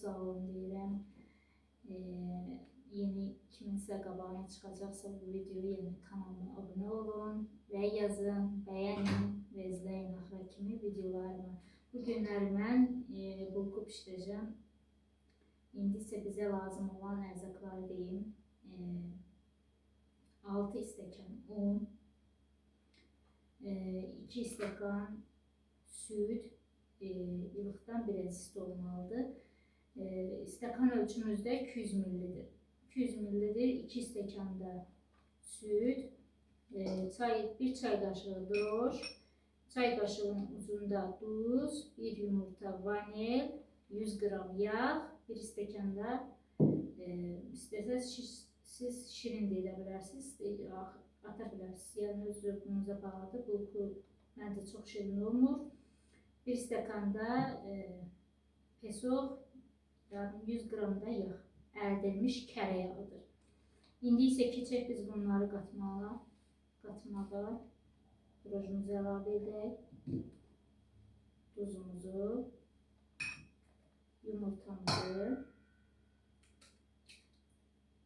sağ olun deyirəm. Yeni kiminsə qabağına çıxacaqsa bu videoyu, yeni kanalıma abunə olun və yazın, bəyənin və izləyin axıra kimi videolarımı. Bu günləri mən bulku bişirəcəm. İndi isə bizə lazım olan ərzaqları deyim. 6 stəkan un, 2 stəkan süd, ilıqdan biraz isti olmalıdır. Stəkan ölçümüzdə 200 ml-dir. 200 ml, 2 stəkan da süd, 1 çay qaşığı droş, çay qaşığının ucunda duz, 1 yumurta, vanil, 100 qram yağ, 1 stəkan da istəsəz siz şirin də edə bilərsiniz, ata bilərsiniz. Yəni öz zövqünüzə bağlıdır. Bulku məncə çox şirin olmur. 1 stəkan da pesok, yəni 100 qram da yağ, əridilmiş kərə yağıdır. İndi isə keçək biz bunları qatmağa. Drojumuzu əlavə edək. Duzumuzu, yumurtamızı,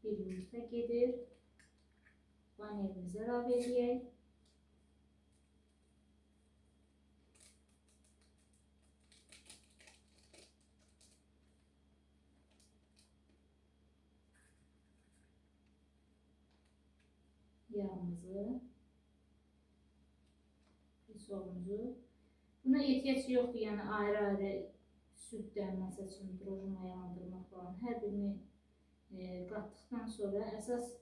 1 yumurta gedir. Vanilimizi əlavə edək. Yağımızı, pesoğumuzu. Buna ehtiyac yoxdur, yəni ayrı-ayrı süddən, məsəl üçün drojuma yandırmaq falan. Hər birini qatdıqdan sonra əsas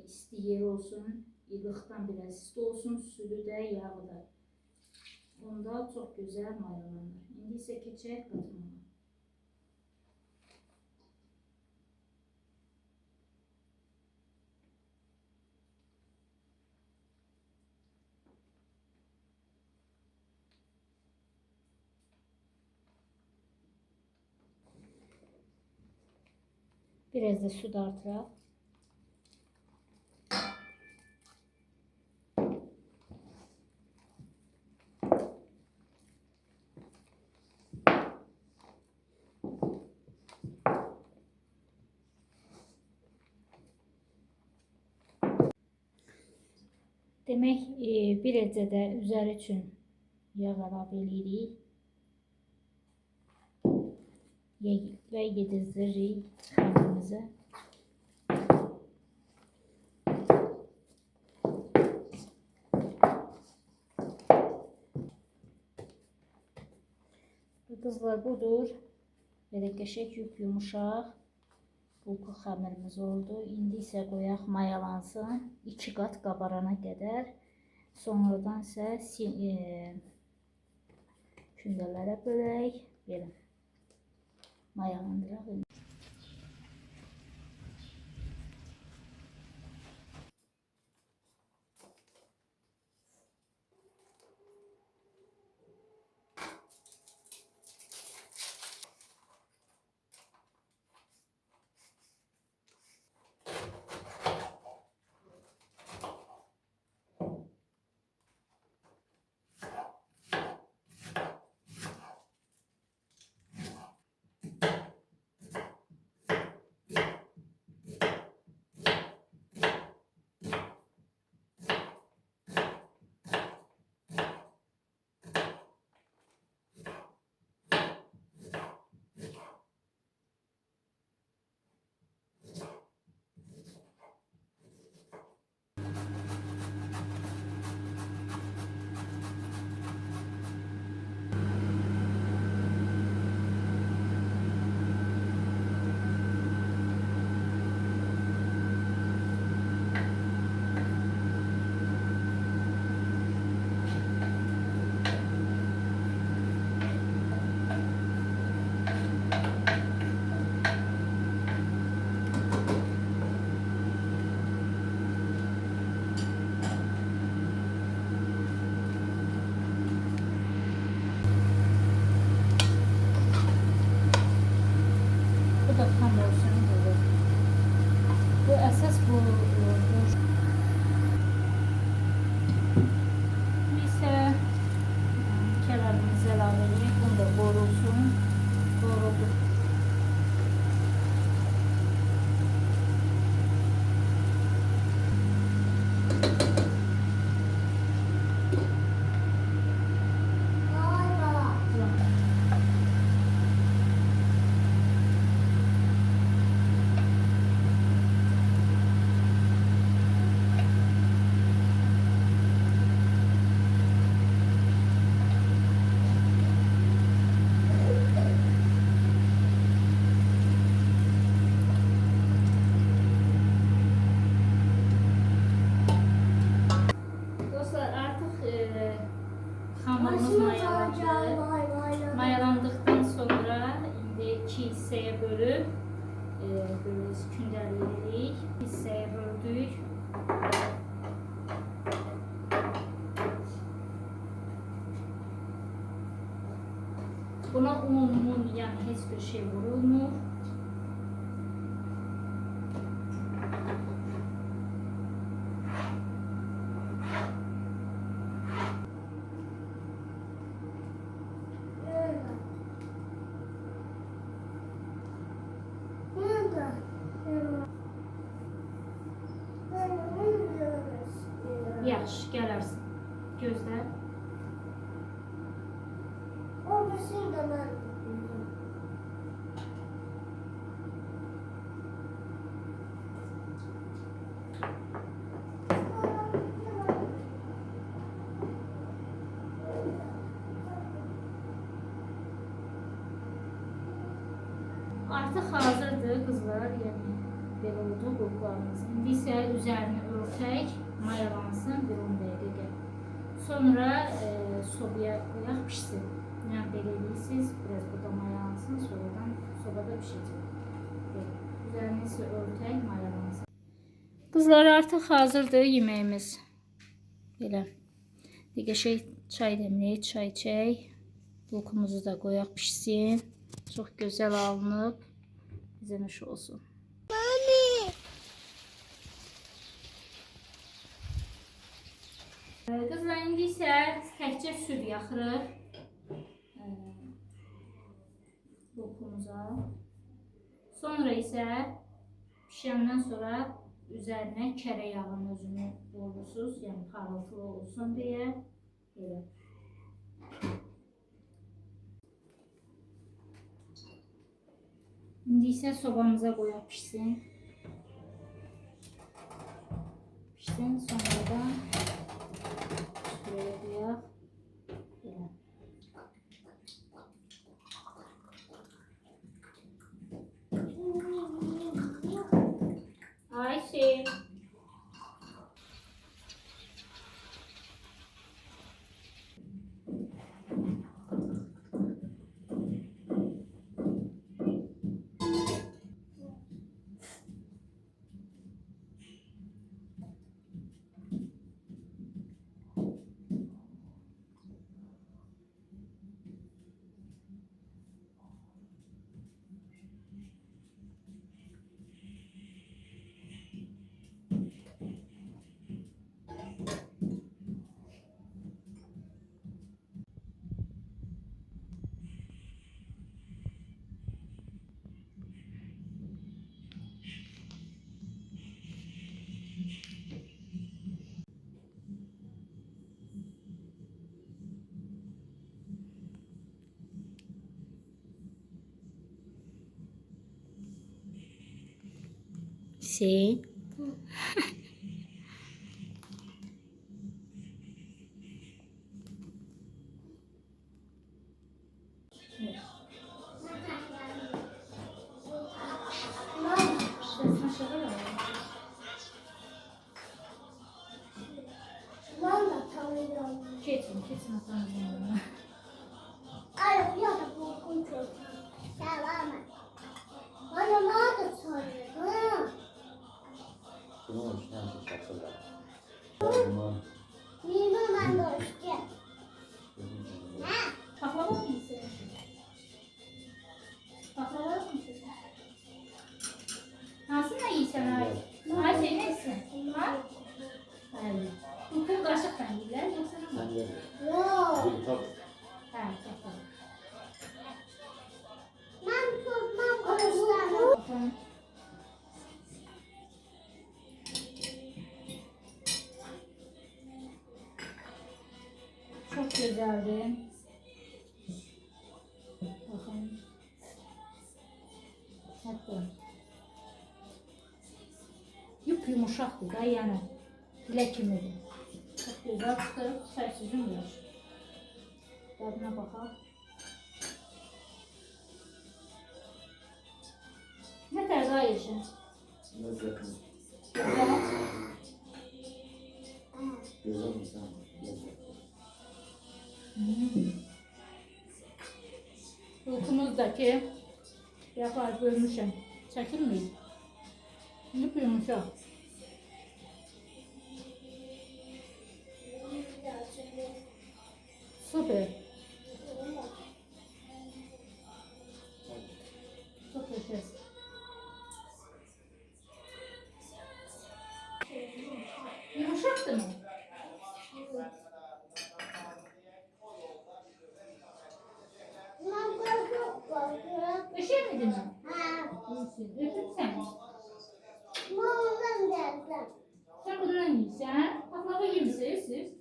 isti yer olsun, ilıqdan biraz isti olsun, südü də, yağı da. Onda çox gözəl mayalanır. İndi isə keçək qatmağa. Biraz da süd artıraq. Demək, bir əcə də üzəri üçün yağ əlavə edirik və yedizdiririk xəmirimizi. Qızlar, budur. Belə qəşəng yumuşaq bulku xəmirimiz oldu. İndi isə qoyaq mayalansın, 2 qat qabarana qədər. Sonradan isə kündələrə bölək. Belə mayalandıraq. Ise kenarımızı əlavə edək. Bunu da qorulsun. Qorudu. Dostlar, artıq hamurumuz mayalandı. Mayalandıqdan sonra indi 2 hissəyə bölüb böyle kündəliyirik. Hissəyə böldük. Buna un, yəni heç bir şey vurulmur. Yaxşı, gələrsən. Gözlə. Artıq hazırdır qızlar, yəni belə oldu qurqlarımız. İndi isə üzərini örtək, mayalansın bir 10 dəqiqə. Sonra sobaya qoyaq pişsin. Yəni belə edirsiniz, biraz burada mayalansın, sonradan sobada pişəcək. Üzərini isə örtək, mayalansın. Qızlar, artıq hazırdır yeməyimiz. Belə. Qəşəng çay demləyək, çay içək. Bulkumuzu da qoyaq pişsin. Çox gözəl alınıb. Bizə nuş olsun. Qızlar, indi isə təkcə süd yaxırıq bulkumuza. Sonra isə pişəndən sonra üzərinə kərə yağının özünü doldurursunuz, yəni parıltılı olsun deyə. Belə. İndi isə sobamıza qoyaq pişsin. Pişsin, sonradan şuraya qoyaq. Belə. Ayşe. Sí. Keçin, keçin atanın yanına. Ay, ya da bu kontrol. Selam. Bana ne oldu sonra? Bunun üstüne bir şapkalar. Nino ben de işte. Baklava mı yiyeceksin? Baklava mı yiyeceksin? Nasıl yiyeceksin ay? Ay sen nesin? Ha? Hayır. Bu kum kaşıktan yiyirler yoksa ne? Sen de. Yok. Bir top. Ha, bakalım. Ben tutmam konuşlarım. Bakalım. güzeldir. Bakın. Hatta. Yumuşaqdır da, yəni dilə kimidir. Çox gözəl çıxır, sərsizimdir. Dadına baxaq. Nə tərz ayırsın? Lezzetli. Güzel. Güzel insan. Lezzetli. Uyğumuzdakı yapar bölmüşəm. Çəkilməyib. İndi yumuşaq. Süper. Çok teşekkür. Yumuşaktı mı? Ben korkuyorum. Üşümedi mi? Ha. İyisin. Öpün sen. Mağazam geldi. Sen bundan yiysen. Baklava yemişsiniz siz.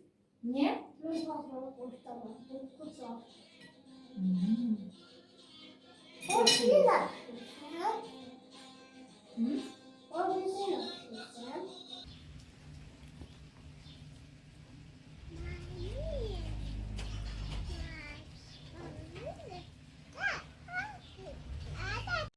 Niye? Ben baklava koştamam. Bu kutsal. Hmm. O güzel. Hı?